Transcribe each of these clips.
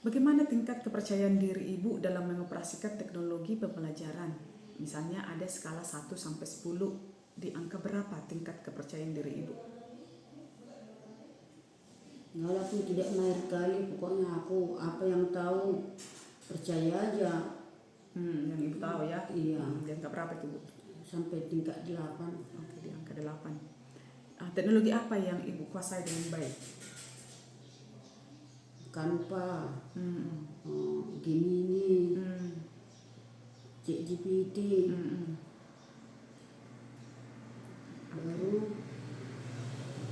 Bagaimana tingkat kepercayaan diri ibu dalam mengoperasikan teknologi pembelajaran? Misalnya ada skala 1 sampai 10, di angka berapa tingkat kepercayaan diri ibu? Walaupun tidak mahir kali, pokoknya aku apa yang tahu percaya aja. Yang ibu tahu ya? Iya, Di angka berapa itu bu? sampai tingkat 8. Oke, di angka 8. Teknologi apa yang ibu kuasai dengan baik? Canva, Hmm, Gemini, hmm, ChatGPT, hmm. baru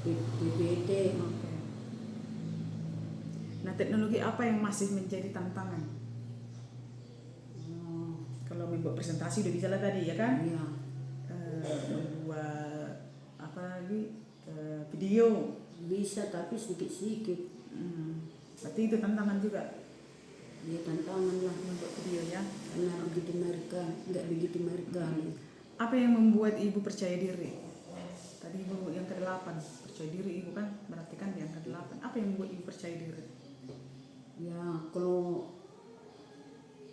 PPT. Oke. Nah, teknologi apa yang masih menjadi tantangan? Kalau membuat presentasi udah bisa lah tadi ya kan? Iya, Membuat apa lagi? Video. bisa tapi sedikit-sedikit. Berarti itu tantangan juga Ya tantangan lah, membuat video ya. karena begitu mereka nggak begitu mereka. Apa yang membuat ibu percaya diri? Tadi ibu yang ke-8 percaya diri ibu kan, berarti kan yang ke-8. Apa yang membuat ibu percaya diri? Ya kalau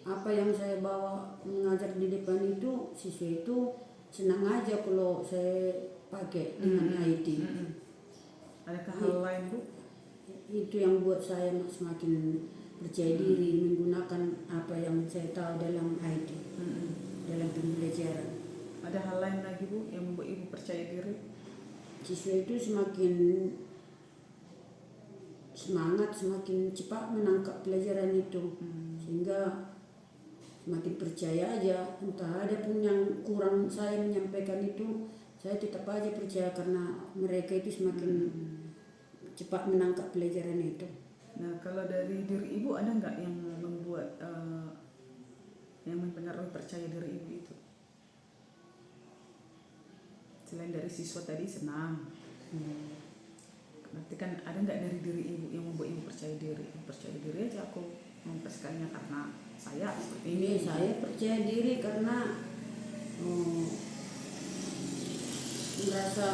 apa yang saya bawa mengajar di depan itu, siswa itu senang aja kalau saya pakai dengan IT. Adakah hal lain bu? Itu yang buat saya semakin percaya diri menggunakan apa yang saya tahu dalam IT, dalam pembelajaran. Ada hal lain lagi bu yang membuat ibu percaya diri? Siswa itu semakin semangat, semakin cepat menangkap pelajaran itu, sehingga semakin percaya aja. Entah ada pun yang kurang saya menyampaikan itu, saya tetap aja percaya karena mereka itu semakin cepat menangkap pelajaran itu. Nah, kalau dari diri ibu ada nggak yang membuat yang mempengaruhi percaya diri ibu itu? Selain dari siswa tadi senang, berarti kan ada nggak dari diri ibu yang membuat ibu percaya diri? Percaya diri aja aku mengoperasikannya karena saya seperti ini. Ini saya percaya diri karena merasa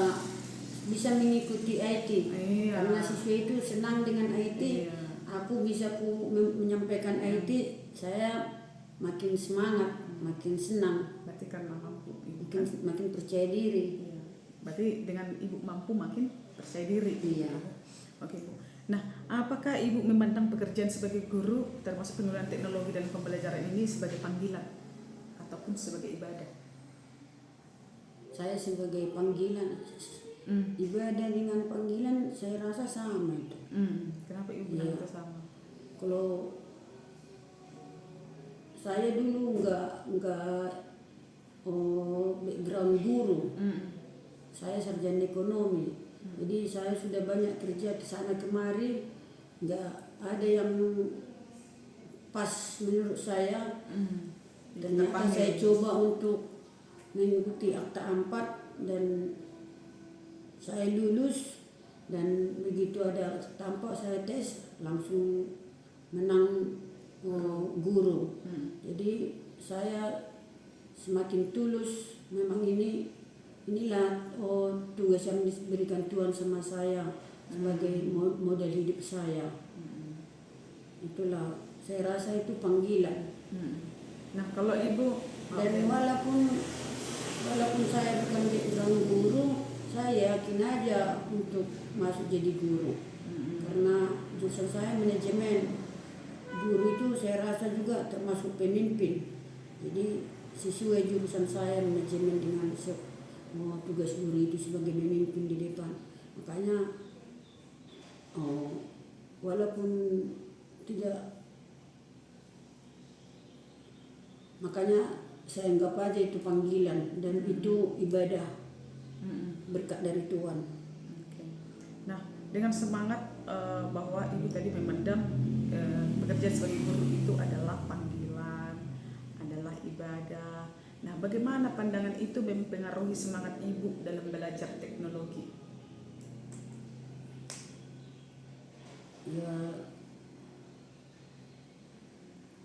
bisa mengikuti IT. Iya. Karena siswa itu senang dengan IT. Iya. Aku bisa menyampaikan IT, saya makin semangat, makin senang, Berarti karena mampu ibu kan? makin percaya diri. Iya. Berarti dengan ibu mampu makin percaya diri. Iya. Oke bu. Nah, apakah ibu memandang pekerjaan sebagai guru termasuk penggunaan teknologi dalam pembelajaran ini sebagai panggilan ataupun sebagai ibadah? Saya sebagai panggilan, ibadah dengan panggilan saya rasa sama itu. Kenapa ibu bilang itu sama? Kalau saya dulu nggak background guru, saya sarjana ekonomi, jadi saya sudah banyak kerja ke sana kemari, nggak ada yang pas menurut saya. Ternyata saya coba untuk mengikuti akta 4 dan saya lulus, dan begitu ada tampak saya tes langsung menang guru. Jadi saya semakin tulus, memang inilah tugas yang diberikan Tuhan sama saya sebagai model hidup saya. Itulah saya rasa itu panggilan. Nah, kalau ibu Dan walaupun saya bukan background guru, saya yakin aja untuk masuk jadi guru. Karena jurusan saya manajemen. Guru itu saya rasa juga termasuk pemimpin. Jadi sesuai jurusan saya manajemen dengan tugas guru itu sebagai pemimpin di depan. Makanya walaupun tidak, makanya saya anggap aja itu panggilan dan itu ibadah, berkat dari Tuhan. Oke. Nah, dengan semangat bahwa ibu tadi memandang pekerjaan sebagai guru itu adalah panggilan, adalah ibadah. Nah, bagaimana pandangan itu mempengaruhi semangat ibu dalam belajar teknologi? Ya,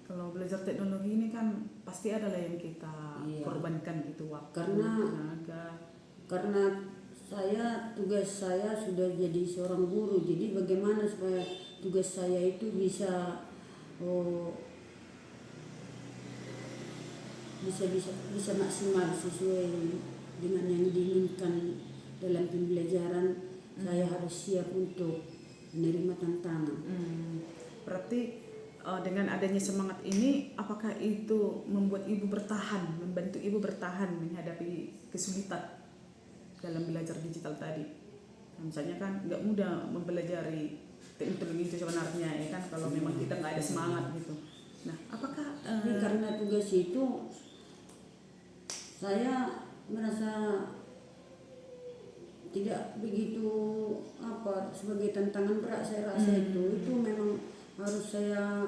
kalau belajar teknologi ini kan pasti adalah yang kita korbankan gitu, waktu, tenaga. Karena tugas saya sudah jadi seorang guru, jadi bagaimana supaya tugas saya itu bisa oh, bisa maksimal sesuai dengan yang diinginkan dalam pembelajaran. Saya harus siap untuk menerima tantangan. Berarti dengan adanya semangat ini, apakah itu membuat ibu bertahan, membantu ibu bertahan menghadapi kesulitan dalam belajar digital tadi? Misalnya kan nggak mudah mempelajari teknologi itu sebenarnya, ya kan, kalau memang kita nggak ada semangat gitu. Nah, apakah Tapi karena tugas itu saya merasa tidak begitu sebagai tantangan berat. Saya rasa itu memang harus saya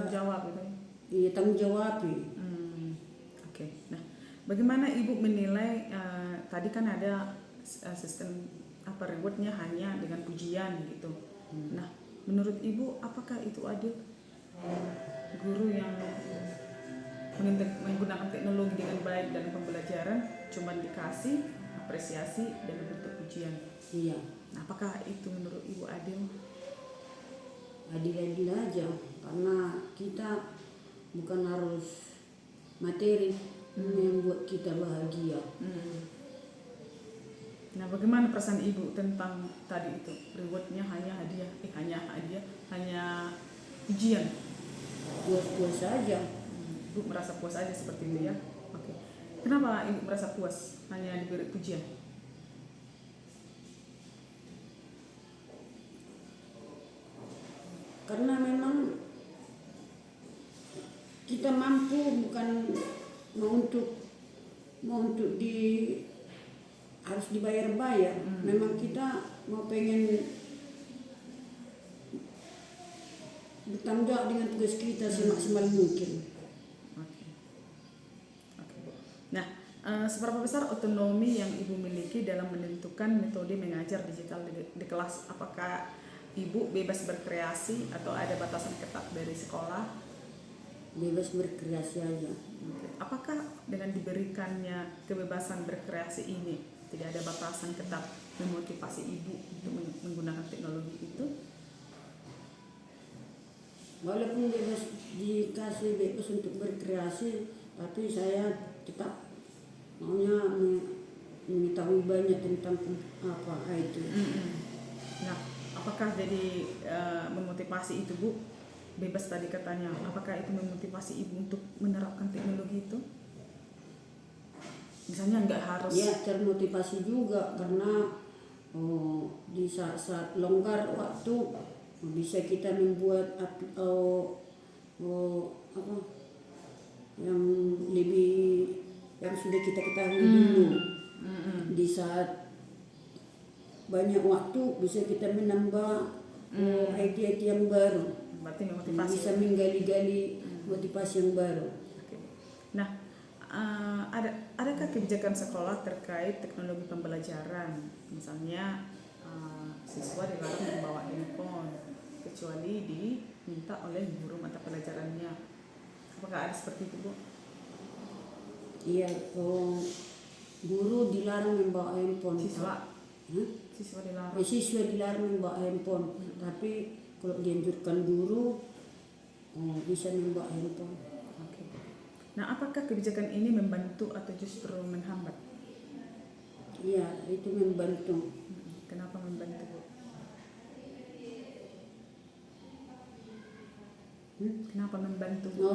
jawab gitu ya? iya, tanggung jawab. Oke. Nah, bagaimana ibu menilai tadi kan ada sistem rewardnya hanya dengan pujian gitu. Nah, menurut ibu apakah itu adil? Guru yang menggunakan teknologi dengan baik dalam pembelajaran cuma dikasih apresiasi dalam bentuk pujian. Iya. Nah, apakah itu menurut ibu adil? Adil-adil aja, karena kita bukan harus materi yang membuat kita bahagia. Nah, bagaimana perasaan ibu tentang tadi itu, rewardnya hanya pujian? Puas-puas saja. Ibu merasa puas aja seperti itu ya? Oke. Kenapa ibu merasa puas hanya diberi pujian? Karena memang kita mampu, bukan mau untuk harus dibayar-bayar. Memang kita mau pengen bertanggung jawab dengan tugas kita semaksimal mungkin. Oke, Bu. Nah, seberapa besar otonomi yang ibu miliki dalam menentukan metode mengajar digital di kelas? Apakah ibu bebas berkreasi atau ada batasan ketat dari sekolah? Bebas berkreasi aja. Apakah dengan diberikannya kebebasan berkreasi ini tidak ada batasan ketat memotivasi ibu untuk menggunakan teknologi itu? Walaupun dikasih bebas untuk berkreasi, tapi saya tetap maunya mengetahui banyak tentang IT. Nah, apakah jadi memotivasi itu, Bu? Bebas tadi katanya, apakah itu memotivasi ibu untuk menerapkan teknologi itu? Misalnya nggak harus. Ya, termotivasi juga karena di saat longgar waktu bisa kita membuat yang lebih yang sudah kita ketahui dulu. Di saat banyak waktu bisa kita menambah ide-ide yang baru. Berarti memotivasi. Bisa menggali-gali motivasi yang baru. Oke. Nah, adakah kebijakan sekolah terkait teknologi pembelajaran? Misalnya siswa dilarang membawa handphone kecuali diminta oleh guru mata pelajarannya. Apakah ada seperti itu, Bu? Iya, guru dilarang membawa handphone. Siswa dilarang. Siswa dilarang membawa handphone, tapi kalau dianjurkan guru bisa membawa handphone. Oke. Nah, apakah kebijakan ini membantu atau justru menghambat? Iya, itu membantu. Kenapa membantu, Bu? Kenapa membantu, Bu?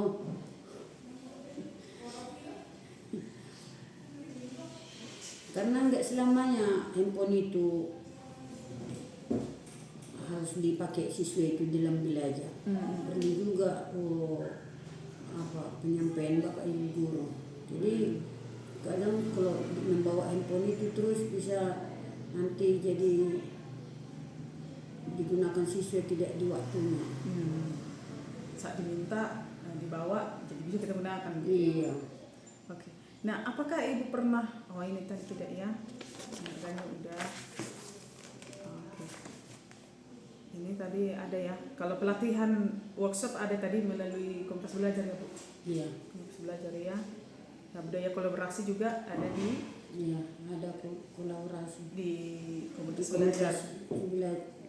Karena nggak selamanya handphone itu harus dipakai siswa itu dalam belajar. Perlu juga penyampaian bapak ibu guru. Jadi kadang kalau membawa handphone itu terus bisa nanti jadi digunakan siswa tidak di waktunya. Saat diminta dibawa, jadi bisa kita gunakan. Iya. Oke. Nah, apakah ibu pernah? Oh, ini tadi tidak ya? Harganya udah. Oke. Ini tadi ada ya. Kalau pelatihan workshop ada tadi melalui komunitas belajar ya, Bu? Iya. Komunitas belajar ya. Nah, budaya kolaborasi juga ada di. Iya, ada kolaborasi Di komunitas belajar.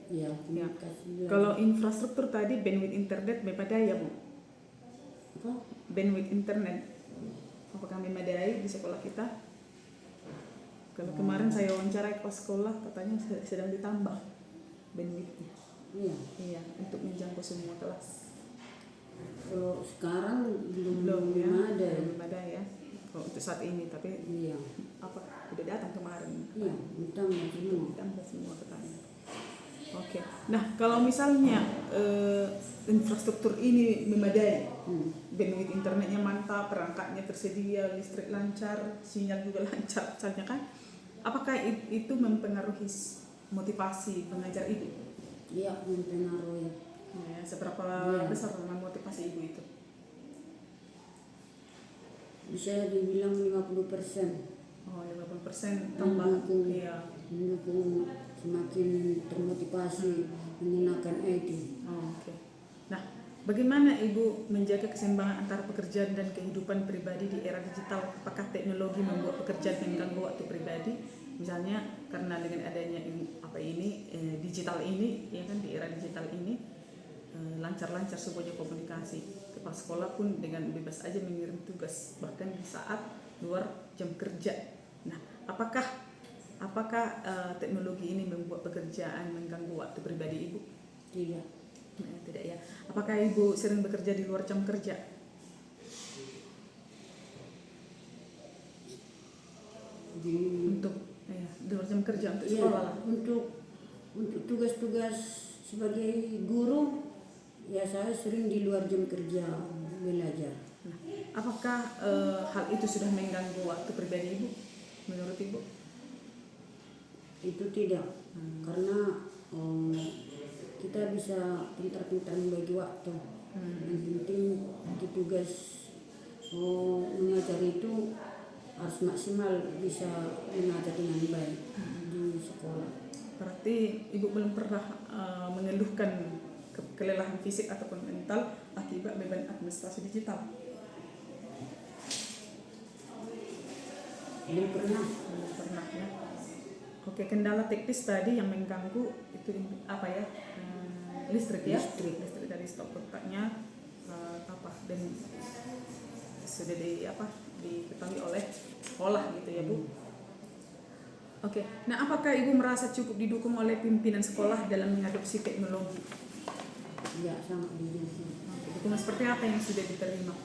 Ya, komunikasi. Kalau infrastruktur tadi bandwidth internet memadai ya Bu? Apa? Bandwidth internet apakah memadai di sekolah kita? Kalau kemarin saya wawancara ke sekolah katanya sedang ditambah bandwidthnya. Iya. Iya, untuk menjangkau semua kelas. Kalau sekarang Belum ya, ada. belum ada ya. Kalau untuk saat ini, tapi Iya. apa udah datang kemarin? Iya, ditambah semua. Ditambah semua katanya. Oke. Nah, kalau misalnya infrastruktur ini memadai, bandwidth internetnya mantap, perangkatnya tersedia, listrik lancar, sinyal juga lancar, misalnya kan, apakah itu mempengaruhi motivasi pengajar ibu? Iya, mempengaruhi. Ya, seberapa besar motivasi ibu itu? Bisa dibilang 50%. Oh, 50% tambah. Iya. Mendukung semakin termotivasi menggunakan IT. Oh, oke. Nah, bagaimana ibu menjaga keseimbangan antara pekerjaan dan kehidupan pribadi di era digital? Apakah teknologi membuat pekerjaan mengganggu waktu pribadi? Misalnya karena dengan adanya digital ini, ya kan, di era digital ini lancar-lancar semuanya komunikasi. Kepala sekolah pun dengan bebas aja mengirim tugas bahkan di saat luar jam kerja. Nah, apakah teknologi ini membuat pekerjaan mengganggu waktu pribadi ibu? Tidak. Tidak ya. Apakah ibu sering bekerja di luar jam kerja? Di luar jam kerja untuk iya, sekolah lah. Untuk tugas-tugas sebagai guru, ya saya sering di luar jam kerja belajar. Nah, apakah hal itu sudah mengganggu waktu pribadi ibu? Menurut ibu? Itu tidak, karena kita bisa pintar-pintar membagi waktu. Yang penting di tugas mengajar itu harus maksimal bisa mengajar dengan baik di sekolah. Berarti ibu belum pernah mengeluhkan kelelahan fisik ataupun mental akibat beban administrasi digital? Belum pernah. Belum pernah ya. Oke, kendala teknis tadi yang mengganggu itu apa ya? Listrik ya? Listrik dari stop kontaknya dan sudah diketahui oleh sekolah gitu ya Bu. Oke, nah apakah ibu merasa cukup didukung oleh pimpinan sekolah dalam mengadopsi teknologi? Ya, sangat didukung. Dukungan seperti apa yang sudah diterima?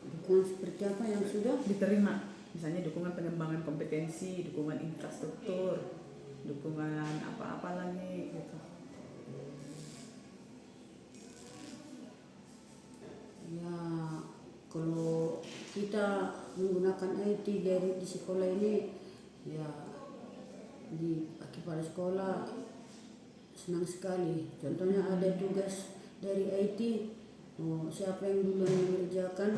Dukungan seperti apa yang sudah diterima? Misalnya dukungan pengembangan kompetensi, dukungan infrastruktur, dukungan apa-apa lagi gitu. Ya, kalau kita menggunakan IT di sekolah ini, ya di kepala sekolah senang sekali. Contohnya ada tugas dari IT, siapa yang duluan mengerjakan,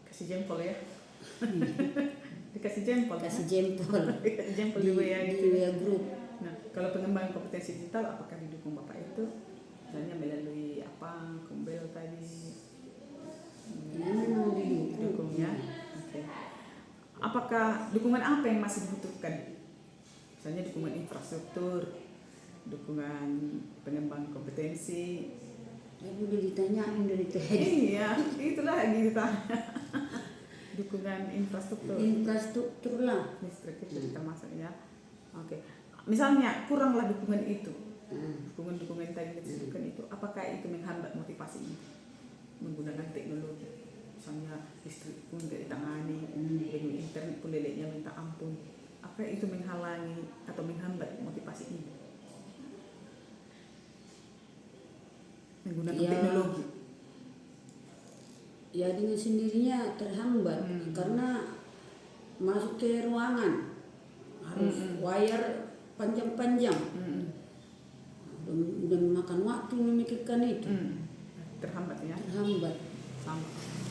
Kasih jempol ya. Dikasih jempol. kasih jempol. Dikasih jempol di WA di gitu. WA group. Nah, kalau pengembangan kompetensi digital apakah didukung Bapak itu? Misalnya melalui kumbel tadi. Ya, memang Didukung ya. Oke. Apakah dukungan apa yang masih dibutuhkan? Misalnya dukungan infrastruktur, dukungan pengembangan kompetensi. Udah ditanyain dari tadi. Iya, itulah ditanya. Dukungan infrastruktur. Infrastruktur lah. Listrik itu termasuk ya. Oke. Misalnya kuranglah dukungan itu. Dukungan tadi disebutkan itu, apakah itu menghambat motivasi ini? Menggunakan teknologi. Misalnya listrik pun tidak ditangani, dengan internet pun leleknya minta ampun. Apa itu menghalangi atau menghambat motivasi ini? Menggunakan teknologi. Ya, dengan sendirinya terhambat karena masuk ke ruangan harus wire panjang-panjang. Udah memakan waktu memikirkan itu. Terhambat ya. Terhambat. Sama.